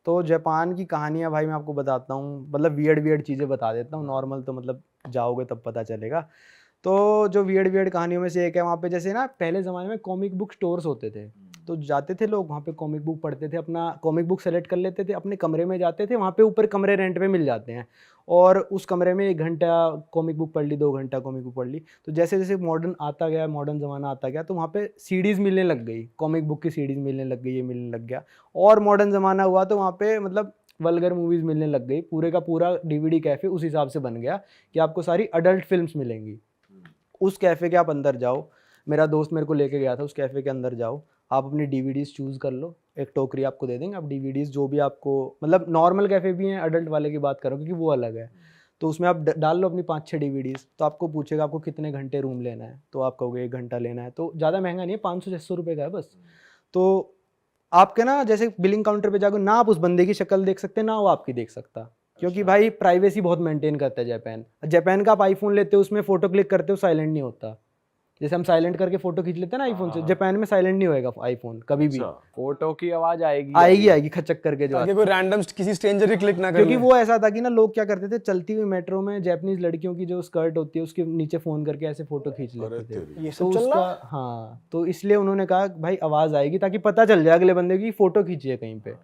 तो जापान की कहानियाँ भाई मैं आपको बताता हूँ, मतलब वियर्ड वियर्ड चीज़ें बता देता हूँ, नॉर्मल तो मतलब जाओगे तब पता चलेगा। तो जो वियर्ड वियर्ड कहानियों में से एक है, वहाँ पे जैसे ना पहले ज़माने में कॉमिक बुक स्टोर्स होते थे, तो जाते थे लोग वहाँ पे कॉमिक बुक पढ़ते थे, अपना कॉमिक बुक सेलेक्ट कर लेते थे, अपने कमरे में जाते थे, वहाँ पे ऊपर कमरे रेंट पे मिल जाते हैं, और उस कमरे में 1 घंटा कॉमिक बुक पढ़ ली, 2 घंटा कॉमिक बुक पढ़ ली। तो जैसे जैसे मॉडर्न आता गया, मॉडर्न ज़माना आता गया, तो वहाँ पे सीडीज़ मिलने लग गई, कॉमिक बुक की सीडीज़ मिलने लग गई, ये मिलने लग गया। और मॉडर्न ज़माना हुआ तो वहाँ पे मतलब वल्गर मूवीज़ मिलने लग गई, पूरे का पूरा डीवीडी कैफ़े उस हिसाब से बन गया कि आपको सारी अडल्ट फ़िल्म्स मिलेंगी। उस कैफ़े के आप अंदर जाओ, मेरा दोस्त मेरे को लेके गया था, उस कैफ़े के अंदर जाओ, आप अपनी डीवीडीज़ चूज़ कर लो, एक टोकरी आपको दे देंगे, आप डीवीडीज़ जो भी आपको, मतलब नॉर्मल कैफ़े भी हैं, अडल्ट वाले की बात करो क्योंकि वो अलग है। तो उसमें आप डाल लो अपनी 5-6 डीवीडीज़, तो आपको पूछेगा आपको कितने घंटे रूम लेना है, तो आप कहोगे 1 घंटा लेना है, तो ज़्यादा महंगा नहीं है, 500-600 रुपये का है बस। तो आपके ना जैसे बिलिंग काउंटर पे जाकर ना आप उस बंदे की शक्ल देख सकते, ना वो आपकी देख सकता, क्योंकि भाई प्राइवेसी बहुत मेंटेन करता है जापान। जापान का आप आईफोन लेते हो, उसमें फोटो क्लिक करते हो, साइलेंट नहीं होता। जैसे हम साइलेंट करके फोटो खींच लेते हैं ना आईफोन से, जापान में साइलेंट नहीं होएगा आईफोन कभी भी। फोटो की आवाज आएगी आएगी खचक करके जो ताकि कोई रैंडम किसी स्ट्रेंजर ही क्लिक ना कर क्योंकि ले। वो ऐसा था कि ना लोग क्या करते थे, चलती हुई मेट्रो में जापानीज लड़कियों की जो स्कर्ट होती है उसके नीचे फोन करके ऐसे फोटो खींच लेते थे। ये तो सब चल उसका रहा। हाँ, तो इसलिए उन्होंने कहा भाई आवाज आएगी ताकि पता चल जाए अगले बंदे की फोटो खींची है कहीं पे।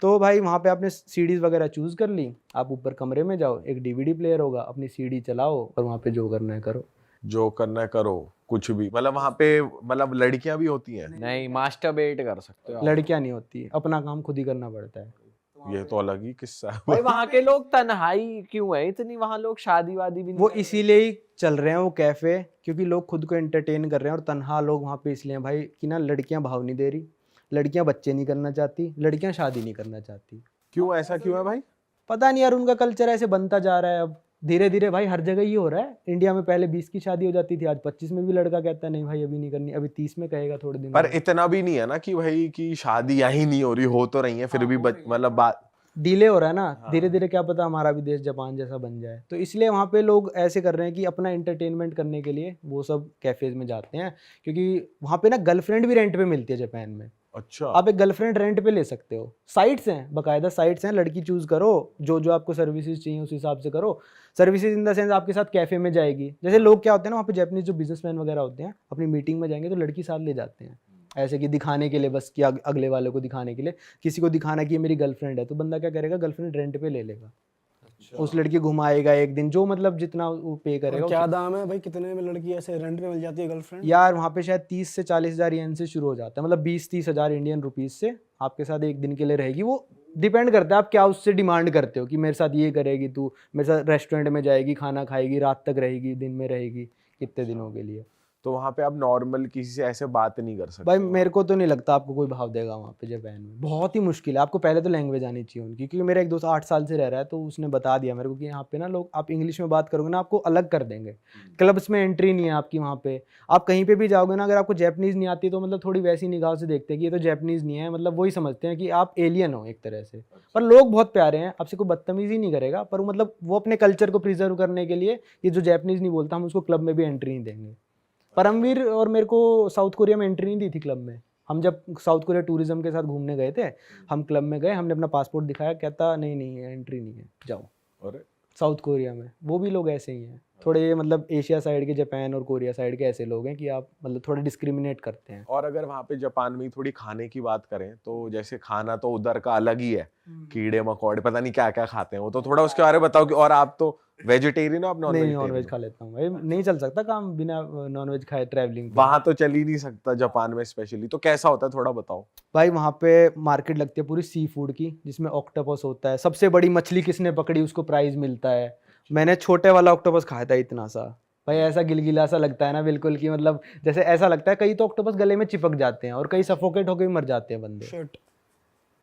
तो भाई वहाँ पे आपने सीडीज वगैरह चूज कर ली, आप ऊपर कमरे में जाओ, एक डीवीडी प्लेयर होगा, अपनी सीडी चलाओ और वहाँ पे जो करना है करो। जो करना है करो, कुछ भी। मतलब वहाँ पे मतलब लड़कियां भी होती हैं? नहीं, मास्टरबेट कर सकते हो आप। लड़कियां नहीं होती, अपना काम खुद ही करना पड़ता है। ये तो अलग ही किस्सा है। भाई वहाँ के लोग तन्हाई क्यों है इतनी, वहाँ लोग शादी वादी भी नहीं वो करते। इसीलिए ही चल रहे हैं वो कैफे, क्योंकि लोग खुद को एंटरटेन कर रहे हैं, और तन्हा लोग वहाँ पे इसलिए हैं भाई कि ना लड़कियां भाव नहीं दे रही, लड़कियां बच्चे नहीं करना चाहती, लड़कियां शादी नहीं करना चाहती। क्यों, ऐसा क्यों है भाई? पता नहीं यार, उनका कल्चर ऐसे बनता जा रहा है अब धीरे धीरे भाई, हर जगह ही हो रहा है। इंडिया में पहले 20 की शादी हो जाती थी, आज 25 में भी लड़का कहता है नहीं भाई अभी नहीं करनी, अभी 30 में कहेगा थोड़े दिन पर इतना भी नहीं है ना कि भाई की शादी यही नहीं हो रही, हो तो रही है फिर भी मतलब बात डिले हो रहा है ना धीरे धीरे, क्या पता हमारा भी देश जापान जैसा बन जाए। तो इसलिए वहाँ पे लोग ऐसे कर रहे हैं कि अपना एंटरटेनमेंट करने के लिए वो सब कैफेज में जाते हैं, क्योंकि वहाँ पे ना गर्लफ्रेंड भी रेंट पे मिलती है जापान में। अच्छा, आप एक गर्लफ्रेंड रेंट पे ले सकते हो, साइट्स हैं, बकायदा साइट्स हैं, लड़की चूज करो, जो जो आपको सर्विसेज चाहिए उस हिसाब से करो। सर्विसेज इन द सेंस आपके साथ कैफे में जाएगी, जैसे लोग क्या होते हैं ना वहाँ पे जापानीज जो बिजनेसमैन वगैरह होते हैं अपनी मीटिंग में जाएंगे तो लड़की साथ ले जाते हैं, ऐसे कि दिखाने के लिए, बस कि अगले वाले को दिखाने के लिए, किसी को दिखाना कि ये मेरी गर्लफ्रेंड है, तो बंदा क्या करेगा गर्लफ्रेंड रेंट पे ले लेगा। उस लड़की घुमाएगा एक दिन, जो मतलब जितना वो पे करेगा। क्या दाम है भाई, कितने में लड़की ऐसे रेंट पे मिल जाती है गर्लफ्रेंड? यार वहाँ पे शायद 30 से 40 हज़ार येन से शुरू हो जाता है, मतलब 20-30 हज़ार इंडियन रुपीज से आपके साथ एक दिन के लिए रहेगी। वो डिपेंड करता है आप क्या उससे डिमांड करते हो, कि मेरे साथ ये करेगी, तू मेरे साथ रेस्टोरेंट में जाएगी, खाना खाएगी, रात तक रहेगी, दिन में रहेगी, कितने दिनों के लिए। तो वहाँ पे आप नॉर्मल किसी से ऐसे बात नहीं कर सकते? भाई मेरे को तो नहीं लगता आपको कोई भाव देगा वहाँ पे जापान में, बहुत ही मुश्किल है। आपको पहले तो लैंग्वेज आनी चाहिए उनकी, क्योंकि मेरा एक दोस्त 8 साल से रह रहा है तो उसने बता दिया मेरे को कि यहाँ पे ना लोग, आप इंग्लिश में बात करोगे ना आपको अलग कर देंगे, क्लब्स में एंट्री नहीं है आपकी वहाँ पे। आप कहीं पे भी जाओगे ना, अगर आपको जैपनीज़ नहीं आती तो मतलब थोड़ी वैसी निगाह से देखते हैं कि ये तो जैपनीज़ नहीं है, मतलब वही समझते हैं कि आप एलियन हो एक तरह से। पर लोग बहुत प्यारे हैं, आपसे कोई बदतमीज़ी नहीं करेगा, पर मतलब वो अपने कल्चर को प्रिजर्व करने के लिए, ये जो जैपनीज़ नहीं बोलता हम उसको क्लब में भी एंट्री नहीं देंगे। परमवीर और मेरे को साउथ कोरिया में एंट्री नहीं दी थी क्लब में। हम जब साउथ कोरिया टूरिज्म के साथ घूमने गए थे, हम क्लब में गए, हमने अपना पासपोर्ट दिखाया, कहता नहीं नहीं एंट्री नहीं है, जाओ। अरे साउथ कोरिया में वो भी लोग ऐसे ही हैं थोड़े, मतलब एशिया साइड के, जापान और कोरिया साइड के ऐसे लोग हैं कि आप मतलब थोड़ा डिस्क्रिमिनेट करते हैं। और अगर वहाँ पे जापान में थोड़ी खाने की बात करें तो जैसे खाना तो उधर का अलग ही है, कीड़े मकोड़े पता नहीं क्या क्या खाते हैं वो, तो थोड़ा उसके बारे में बताओ कि। और आप तो वेजिटेरियन हो, आप नॉन नहीं, नॉन वेज वेजिटेरियन? खा लेता हूँ भाई, नहीं चल सकता काम बिना नॉन वेज खाए ट्रैवलिंग। वहां तो चल ही नहीं सकता जापान में स्पेशली, तो कैसा होता है थोड़ा बताओ। भाई वहाँ पे मार्केट लगती है पूरी सी फूड की, जिसमें ऑक्टोपस होता है, सबसे बड़ी मछली किसने पकड़ी उसको प्राइज मिलता है। मैंने छोटे वाला ऑक्टोपस खाया था, इतना सा भाई, ऐसा गिलगिला सा लगता है ना बिल्कुल, कि मतलब जैसे ऐसा लगता है, कई तो ऑक्टोपस गले में चिपक जाते हैं और कई सफोकेट होकर भी मर जाते हैं बंदे। शिट।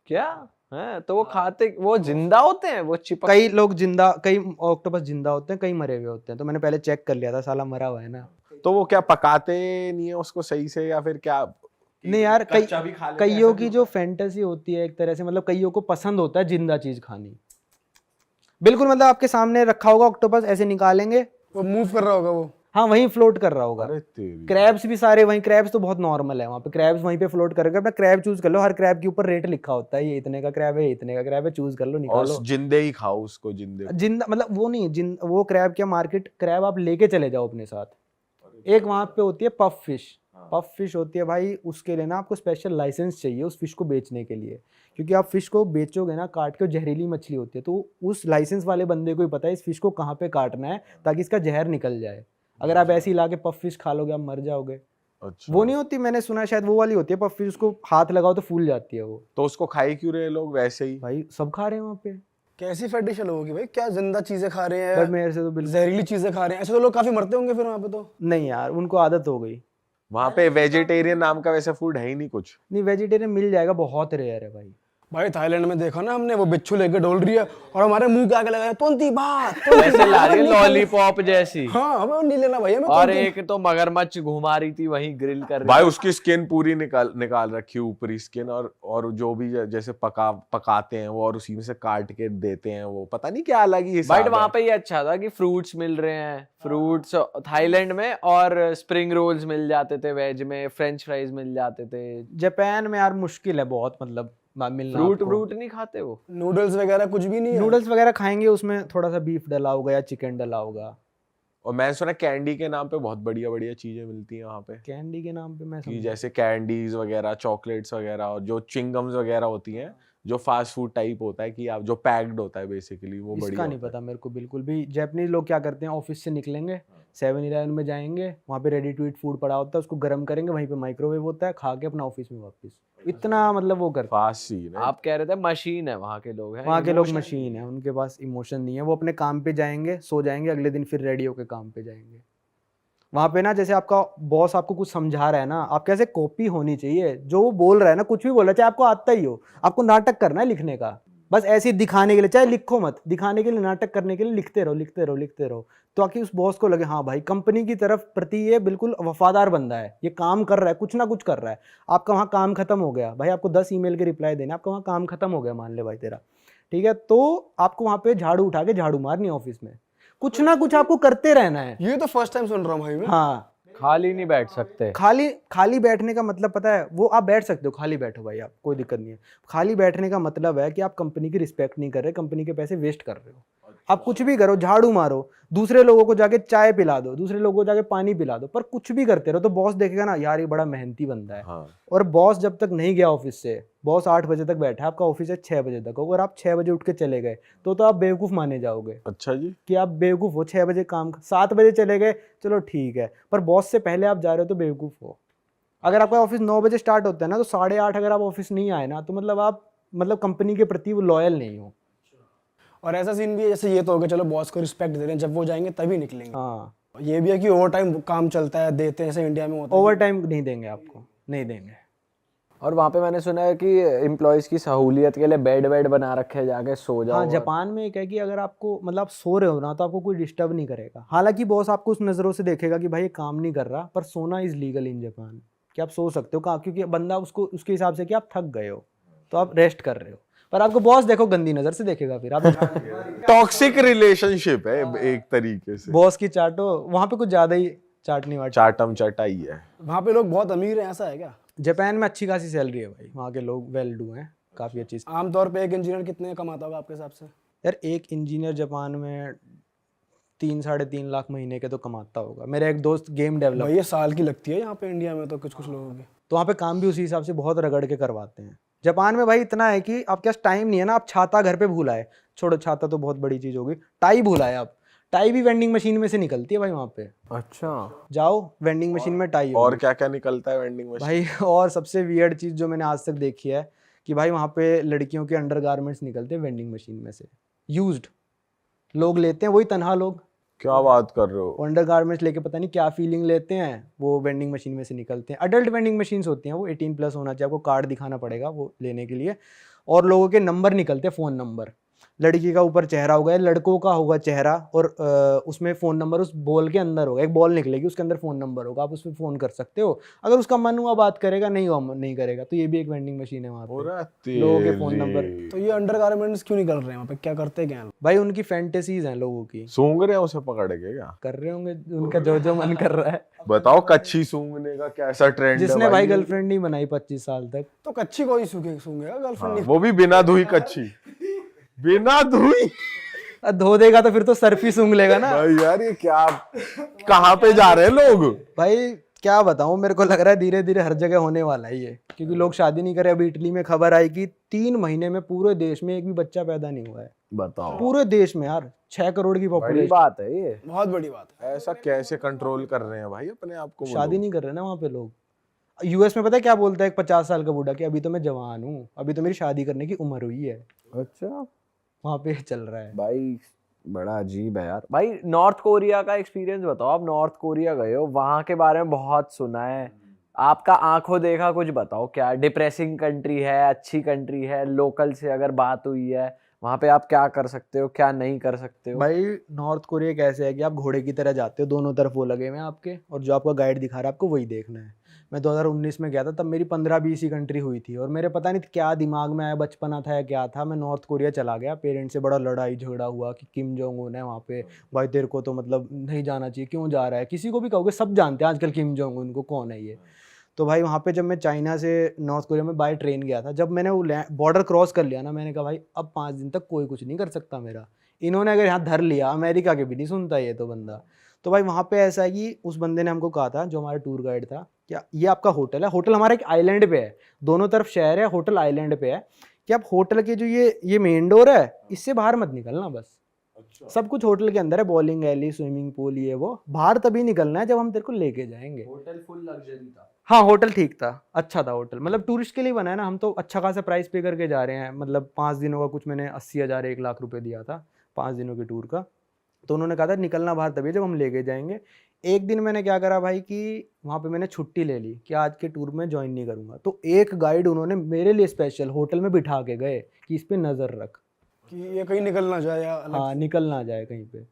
क्या है? तो वो खाते, वो जिंदा होते हैं, वो चिपक? कई लोग जिंदा, कई ऑक्टोपस जिंदा होते हैं, कई मरे हुए होते हैं, तो मैंने पहले चेक कर लिया था, साला मरा हुआ है ना। तो वो क्या पकाते नहीं है उसको सही से, या फिर क्या? नहीं यार, कच्चा भी खा लेते हैं, कईयों ऐसा की भी जो फैंटेसी होती है एक तरह से, मतलब कईयों को पसंद होता है जिंदा चीज खानी। बिल्कुल, मतलब आपके सामने रखा होगा ऑक्टोपस, ऐसे निकालेंगे, वो मूव कर रहा होगा वो। हाँ वहीं फ्लोट कर रहा होगा। अरे तेरी क्रैब्स भी सारे वहीं, क्रैब्स तो बहुत नॉर्मल है वहाँ पे, क्रैब्स वहीं पे फ्लोट करके अपना क्रैब चूज कर लो, हर क्रैब के ऊपर रेट लिखा होता है, ये इतने का क्रैब है, ये इतने का क्रैब है, चूज कर लो, और निकालो। जिंदे ही खाओ उसको, जिंदे को। जिंदा मतलब वो नहीं, वो क्रैब क्या, मार्केट क्रैब आप लेके चले जाओ अपने साथ। एक वहाँ पे होती है पफ फिश, पफ फिश होती है भाई, उसके लिए ना आपको स्पेशल लाइसेंस चाहिए उस फिश को बेचने के लिए, क्योंकि आप फिश को बेचोगे ना काट के, जहरीली मछली होती है, तो उस लाइसेंस वाले बंदे को ही पता है इस फिश को कहाँ पे काटना है ताकि इसका जहर निकल जाए। अगर आप ऐसे ही ला के पफ फिश खा लोगे आप मर जाओगे। अच्छा, वो नहीं होती, मैंने सुना है शायद वो वाली होती है पफ फिश, उसको हाथ लगाओ तो फूल जाती है वो। तो उसको खाई क्यों रहे लोग वैसे ही? भाई सब खा रहे हैं वहाँ पे, कैसी फेटिश है लोगों की भाई, क्या जिंदा चीजें खा रहे पर हैं, मेरे से तो बिल्कुल जहरीली चीजें खा रहे हैं, ऐसे तो लोग काफी मरते होंगे फिर वहाँ पे तो। नहीं यार, उनको आदत हो गई। वहां पे वेजिटेरियन नाम का वैसे फूड है ही नहीं कुछ। नहीं वेजिटेरियन मिल जाएगा, बहुत रेयर है भाई। भाई थाईलैंड में देखा ना हमने, वो बिच्छू लेके डोल रही है और हमारे मुंह के आगे लगाया तोंती बात वैसे ला रही है लॉलीपॉप जैसी। हाँ हमें नहीं लेना भाई, हमें और तोंती। एक तो मगरमच्छ घुमा रही थी वहीं ग्रिल कर रही भाई थी। उसकी स्किन पूरी निकाल रखी है, ऊपरी स्किन, और जो भी जैसे पकाते हैं वो, और उसी में से काट के देते हैं वो, पता नहीं क्या अलग ही हिसाब बट वहां है। पे ये अच्छा था कि फ्रूट्स मिल रहे हैं, फ्रूट्स थाईलैंड में, और स्प्रिंग रोल्स मिल जाते थे वेज में, फ्रेंच फ्राइज मिल जाते थे। जापान में यार मुश्किल है बहुत, मतलब मिलना फ्रूट आपको। फ्रूट नहीं खाते वो। नूडल्स वगैरह कुछ भी नहीं है। नूडल्स वगैरह खाएंगे, उसमें थोड़ा सा बीफ डला होगा या चिकन डला होगा। और मैंने सुना कैंडी के नाम पे बहुत बढ़िया बढ़िया चीजें मिलती हैं वहाँ पे, कैंडी के नाम पे मैं कि समझा। जैसे कैंडीज वगैरह, चॉकलेट्स वगैरह, और जो चिंगम्स वगैरह होती हैं, जो फास्ट फूड टाइप होता है, कि आप जो पैक्ड होता है बेसिकली, वो बढ़िया इसका नहीं होता है। पता मेरे को बिल्कुल भी। जापानीज लोग क्या करते हैं, ऑफिस से निकलेंगे 7-Eleven में जाएंगे, वहाँ पे रेडी टू ईट फूड पड़ा होता है, उसको गर्म करेंगे, वहीं पे माइक्रोवेव होता है, खा के अपना ऑफिस में वापस। इतना मतलब वो करते हैं। फास्ट सीन है। आप कह रहे थे मशीन है वहां के लोग हैं, वहाँ के लोग emotion- मशीन है, उनके पास इमोशन नहीं है, वो अपने काम पे जाएंगे, सो जाएंगे, अगले दिन फिर रेडी होके काम पे जाएंगे। वहाँ पे ना जैसे आपका बॉस आपको कुछ समझा रहा है ना, आप कैसे कॉपी होनी चाहिए, जो वो बोल रहा है ना, कुछ भी बोल रहा है, चाहे आपको आता ही हो, आपको नाटक करना है लिखने का, बस ऐसे ही दिखाने के लिए, चाहे लिखो मत, दिखाने के लिए, नाटक करने के लिए लिखते रहो, लिखते रहो, लिखते रहो, तो ताकि उस बॉस को लगे हाँ भाई कंपनी की तरफ प्रति ये बिल्कुल वफादार बंदा है, ये काम कर रहा है, कुछ ना कुछ कर रहा है। आपका वहाँ काम खत्म हो गया भाई, आपको 10 ईमेल के रिप्लाई देने, आपका वहाँ काम खत्म हो गया, मान ले भाई तेरा, ठीक है, तो आपको वहाँ पे झाड़ू उठा के झाड़ू मारनी ऑफिस में, कुछ ना कुछ आपको करते रहना है। ये तो फर्स्ट टाइम सुन रहा हूँ भाई मैं। हाँ, खाली नहीं बैठ सकते। खाली बैठने का मतलब पता है, वो आप बैठ सकते हो, खाली बैठो भाई, आप कोई दिक्कत नहीं है। खाली बैठने का मतलब है कि आप कंपनी की रिस्पेक्ट नहीं कर रहे, कंपनी के पैसे वेस्ट कर रहे हो। आप कुछ भी करो, झाड़ू मारो, दूसरे लोगों को जाके चाय पिला दो, दूसरे लोगों को जाके पानी पिला दो, पर कुछ भी करते रहो तो बॉस देखेगा ना यार ये बड़ा मेहनती बंदा है। हाँ। और बॉस जब तक नहीं गया ऑफिस से, बॉस 8 बजे तक बैठा है, आपका ऑफिस है 6 बजे तक, अगर आप 6 बजे उठ के चले गए तो आप बेवकूफ़ माने जाओगे अच्छा जी। कि आप बेवकूफ़ हो। 6 बजे काम, 7 बजे चले गए चलो ठीक है, पर बॉस से पहले आप जा रहे हो तो बेवकूफ़ हो। अगर आपका ऑफिस 9 बजे स्टार्ट होता है ना, तो 8:30 अगर आप ऑफिस नहीं आए ना, तो मतलब आप कंपनी के प्रति वो लॉयल नहीं हो। और ऐसा सीन भी है जैसे ये तो हो गया, चलो बॉस को रिस्पेक्ट दे रहे हैं, जब वो जाएंगे तभी निकलेंगे। हाँ, ये भी है कि ओवर टाइम काम चलता है, देते हैं, जैसे इंडिया में होता है। ओवर टाइम नहीं देंगे आपको, नहीं देंगे। और वहां पे मैंने सुना है कि एम्प्लॉयज की सहूलियत के लिए बेड बना रखे हैं, जाके सो जाओ। हाँ, जापान में एक है कि अगर आपको आप सो रहे हो ना, तो आपको कोई डिस्टर्ब नहीं करेगा। हालांकि बॉस आपको उस नज़रों से देखेगा कि भाई ये काम नहीं कर रहा, पर सोना इज लीगल इन जापान, कि आप सो सकते हो कहाँ, क्योंकि बंदा उसको उसके हिसाब से कि आप थक गए हो तो आप रेस्ट कर रहे हो, पर आपको बॉस देखो गंदी नज़र से देखेगा, फिर आप टॉक्सिक रिलेशनशिप है एक तरीके से। बॉस की चाटो, वहाँ पे कुछ ज़्यादा ही चाटनी वाटनी। चाटम चटाई है। वहाँ पे लोग बहुत अमीर हैं, ऐसा है क्या? जापान में अच्छी खासी सैलरी है भाई, वहाँ के लोग वेल डू हैं, काफ़ी अच्छी। आमतौर पे एक इंजीनियर कितने कमाता होगा आपके हिसाब से? यार एक इंजीनियर जापान में 3-3.5 लाख महीने के तो कमाता होगा। मेरा एक दोस्त गेम डेवलप, भाई ये साल की लगती है यहाँ पे इंडिया में तो कुछ लोगों की। तो वहाँ पे काम भी उसी हिसाब से बहुत रगड़ के करवाते हैं। जापान में भाई इतना है कि आपके पास टाइम नहीं है ना, आप छाता घर पे भूल आए, छोड़ो छाता तो बहुत बड़ी चीज़ होगी, टाई भूल आए आप, टाई भी वेंडिंग मशीन में से निकलती है भाई वहाँ पे। अच्छा, जाओ वेंडिंग मशीन में टाई और होगी। क्या क्या निकलता है वेंडिंग मशीन? भाई और सबसे वियर्ड चीज़ जो मैंने आज तक देखी है कि भाई वहाँ पे लड़कियों के अंडरगारमेंट्स निकलते हैं वेंडिंग मशीन में से, यूज्ड लोग लेते हैं, वही तनहा लोग क्या बात कर रहे हो? अंडरगारमेंट्स लेके पता नहीं क्या फीलिंग लेते हैं, वो वेंडिंग मशीन में से निकलते हैं। अडल्ट वेंडिंग मशीन्स होती हैं, वो 18+ होना चाहिए, आपको कार्ड दिखाना पड़ेगा वो लेने के लिए, और लोगों के नंबर निकलते हैं, फ़ोन नंबर, लड़की का ऊपर चेहरा होगा, लड़कों का होगा चेहरा, और उसमें फ़ोन नंबर उस बॉल के अंदर होगा, एक बॉल निकलेगी उसके अंदर फ़ोन नंबर होगा, आप उसमें फ़ोन कर सकते हो। अगर उसका मन हुआ बात करेगा, नहीं हुआ नहीं करेगा, तो ये भी एक वेंडिंग मशीन है वहाँ पे। पूरा लोगों के फ़ोन नंबर। तेरी। तो ये अंडरगारमेंट्स क्यों निकल रहे हैं वहाँ पे, क्या करते क्या हैं लोग? भाई उनकी फैंटेसीज हैं लोगों की, सूंघ रहे हैं उसे पकड़ के क्या? कर रहे होंगे उनका जो जो मन कर रहा है। बताओ कच्ची सूंघने का कैसा ट्रेंड है जिसने भाई ये? गर्लफ्रेंड नहीं बनाई 25 साल तक। तो कच्ची कोई सूंघेगा हाँ, गर्लफ्रेंड? वो भी बिना धुई कच्ची, बिना धुई। धो देगा तो फिर तो सर्फ ही सूंघ लेगा ना। भाई यार ये क्या, कहाँ पे जा रहे हैं लोग? भाई क्या बताऊं, मेरे को लग रहा है धीरे धीरे हर जगह होने वाला है ये, क्योंकि लोग शादी नहीं कर रहे। अभी इटली में खबर आई कि 3 महीने में पूरे देश में एक भी बच्चा पैदा नहीं हुआ है, बताओ, पूरे देश में यार, 6 करोड़ की बड़ी पॉपुलेशन। बात है ये। बहुत बड़ी बात है। ऐसा कैसे कंट्रोल कर रहे हैं भाई अपने आप को वो शादी लोग? नहीं कर रहे ना वहाँ पे लोग। यूएस में पता है क्या बोलता है एक 50 साल का बूढ़ा, कि अभी तो मैं जवान हूँ, अभी तो मेरी शादी करने की उम्र हुई है। अच्छा वहाँ पे चल रहा है। भाई, बड़ा अजीब है यार। भाई नॉर्थ कोरिया का एक्सपीरियंस बताओ, आप नॉर्थ कोरिया गए हो, वहां के बारे में बहुत सुना है, आपका आंखों देखा कुछ बताओ, क्या डिप्रेसिंग कंट्री है, अच्छी कंट्री है, लोकल से अगर बात हुई है वहां पे आप क्या कर सकते हो, क्या नहीं कर सकते हो? भाई नॉर्थ कोरिया कैसे है कि आप घोड़े की तरह जाते हो, दोनों तरफ वो लगे हुए हैं आपके, और जो आपका गाइड दिखा रहा है आपको वही देखना है। मैं 2019 में गया था, तब मेरी 15-20 ही कंट्री हुई थी, और मेरे पता नहीं क्या दिमाग में आया, बचपना था या क्या था, मैं नॉर्थ कोरिया चला गया। पेरेंट्स से बड़ा लड़ाई झगड़ा हुआ कि किम जोंग उन है वहाँ पे, भाई तेरे को तो मतलब नहीं जाना चाहिए, क्यों जा रहा है, किसी को भी कहोगे सब जानते हैं आजकल किम जोंग उन को कौन है ये। तो भाई वहाँ पे जब मैं चाइना से नॉर्थ कोरिया में बाय ट्रेन गया था, जब मैंने वो बॉर्डर क्रॉस कर लिया ना, मैंने कहा भाई अब 5 दिन तक कोई कुछ नहीं कर सकता मेरा। इन्होंने अगर यहाँ धर लिया, अमेरिका के भी नहीं सुनता ये तो बंदा। तो भाई वहाँ पे ऐसा है कि उस बंदे ने हमको कहा था, जो हमारा टूर गाइड था, क्या ये आपका होटल है, होटल हमारा एक आइलैंड पे है, दोनों तरफ शहर है, होटल आइलैंड पे है, कि आप होटल के जो ये मेन डोर है इससे बाहर मत निकलना बस। सब कुछ होटल के अंदर है, बॉलिंग एली, स्विमिंग पूल, ये वो, बाहर तभी निकलना है जब हम तेरे को लेके जाएंगे। होटल फुल लग्जरी था। हाँ होटल ठीक था, अच्छा था होटल, मतलब टूरिस्ट के लिए बना है ना, हम तो अच्छा खासा प्राइस पे करके जा रहे हैं, मतलब 5 दिनों का कुछ मैंने 80,000 1 लाख रुपए दिया था 5 दिनों के टूर का। तो उन्होंने कहा था निकलना बाहर तभी जब हम लेके जाएंगे। एक दिन मैंने क्या करा भाई कि वहाँ पे मैंने छुट्टी ले ली कि आज के टूर में ज्वाइन नहीं करूँगा, तो एक गाइड उन्होंने मेरे लिए स्पेशल होटल में बिठा के गए कि इस पे नज़र रख, कि ये कहीं निकल ना जाए या अलग हाँ निकल ना जाए कहीं पे।